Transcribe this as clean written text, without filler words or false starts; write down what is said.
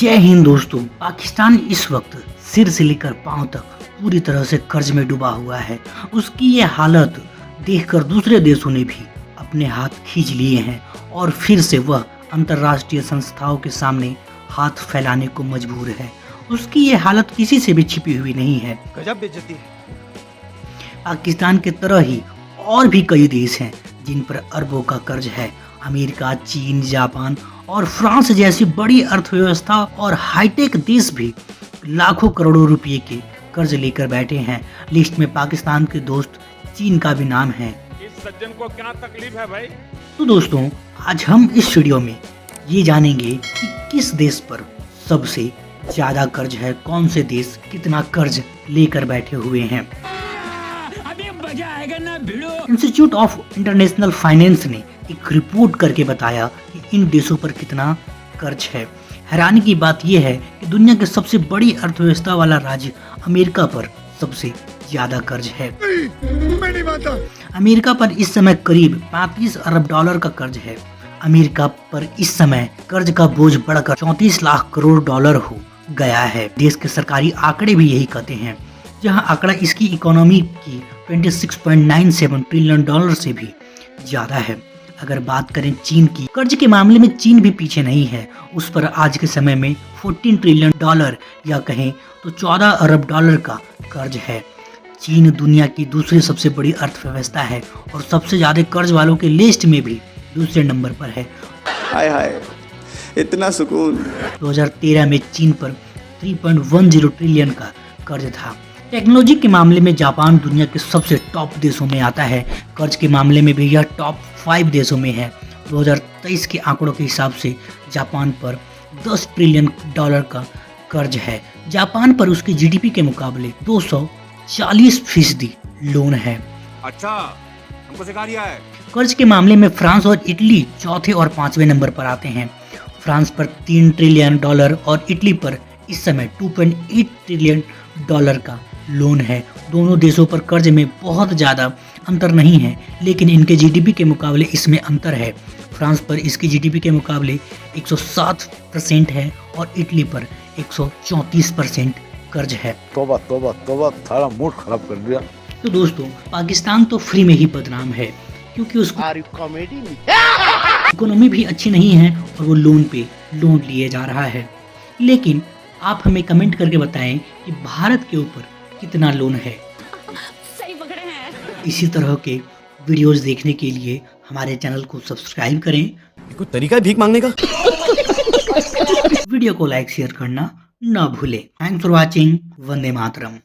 जय हिंद दोस्तों। पाकिस्तान इस वक्त सिर से लेकर पांव तक पूरी तरह से कर्ज में डूबा हुआ है। उसकी ये हालत देखकर दूसरे देशों ने भी अपने हाथ खींच लिए हैं और फिर से वह अंतर्राष्ट्रीय संस्थाओं के सामने हाथ फैलाने को मजबूर है। उसकी ये हालत किसी से भी छिपी हुई नहीं है। गजब बेइज्जती है। पाकिस्तान के तरह ही और भी कई देश हैं जिन पर अरबों का कर्ज है। अमेरिका, चीन, जापान और फ्रांस जैसी बड़ी अर्थव्यवस्था और हाईटेक देश भी लाखों करोड़ों रुपए के कर्ज लेकर बैठे हैं। लिस्ट में पाकिस्तान के दोस्त चीन का भी नाम है। इस सज्जन को क्या तकलीफ है भाई? तो दोस्तों, आज हम इस वीडियो में ये जानेंगे कि किस देश पर सबसे ज्यादा कर्ज है, कौन से देश कितना कर्ज लेकर बैठे हुए हैं। अभी मजा आएगा ना भिड़ो। इंस्टीट्यूट ऑफ इंटरनेशनल फाइनेंस ने एक रिपोर्ट करके बताया कि इन देशों पर कितना कर्ज है। हैरानी की बात यह है कि दुनिया के सबसे बड़ी अर्थव्यवस्था वाला राज्य अमेरिका पर सबसे ज्यादा कर्ज है। मैं नहीं मानता। अमेरिका पर इस समय करीब 35 अरब डॉलर का कर्ज है। अमेरिका पर इस समय कर्ज का बोझ बढ़कर 34 लाख करोड़ डॉलर हो गया है। देश के सरकारी आंकड़े भी यही कहते हैं, जहां आंकड़ा इसकी इकोनॉमी की 26.97 ट्रिलियन डॉलर से भी ज्यादा है। अगर बात करें चीन की, कर्ज के मामले में चीन भी पीछे नहीं है। उस पर आज के समय में 14 ट्रिलियन डॉलर या कहें तो 14 अरब डॉलर का कर्ज है। चीन दुनिया की दूसरी सबसे बड़ी अर्थव्यवस्था है और सबसे ज्यादा कर्ज वालों के लिस्ट में भी दूसरे नंबर पर है। हाय हाय, इतना सुकून। 2013 में चीन पर 3.10 ट्रिलियन का कर्ज था। टेक्नोलॉजी के मामले में जापान दुनिया के सबसे टॉप देशों में आता है। कर्ज के मामले में भी यह टॉप 5 देशों में है। 2023 के आंकड़ों के हिसाब से जापान पर 10 ट्रिलियन डॉलर का कर्ज है। जापान पर उसके जीडीपी के मुकाबले 240% लोन है। अच्छा, हमको सिखा रिया है। कर्ज के मामले में फ्रांस और इटली चौथे और 5वें नंबर पर आते हैं। फ्रांस पर 3 ट्रिलियन डॉलर और इटली पर इस समय 2.8 ट्रिलियन डॉलर का लोन है। दोनों देशों पर कर्ज में बहुत ज़्यादा अंतर नहीं है, लेकिन इनके जीडीपी के मुकाबले इसमें अंतर है। फ्रांस पर इसकी जीडीपी के मुकाबले 107% है और इटली पर 134% कर्ज है। तोबा तोबा तोबा, सारा मूड खराब कर दिया। तो दोस्तों, पाकिस्तान तो फ्री में ही बदनाम है क्योंकि उसको इकोनॉमी भी अच्छी नहीं है और वो लोन पे लोन लिए जा रहा है। लेकिन आप हमें कमेंट करके बताएं कि भारत के ऊपर कितना लोन है। सही पकड़े हैं। इसी तरह के वीडियोस देखने के लिए हमारे चैनल को सब्सक्राइब करें। कोई तरीका है भीख मांगने का? वीडियो को लाइक शेयर करना ना भूलें। Thanks for watching. Vande Mataram.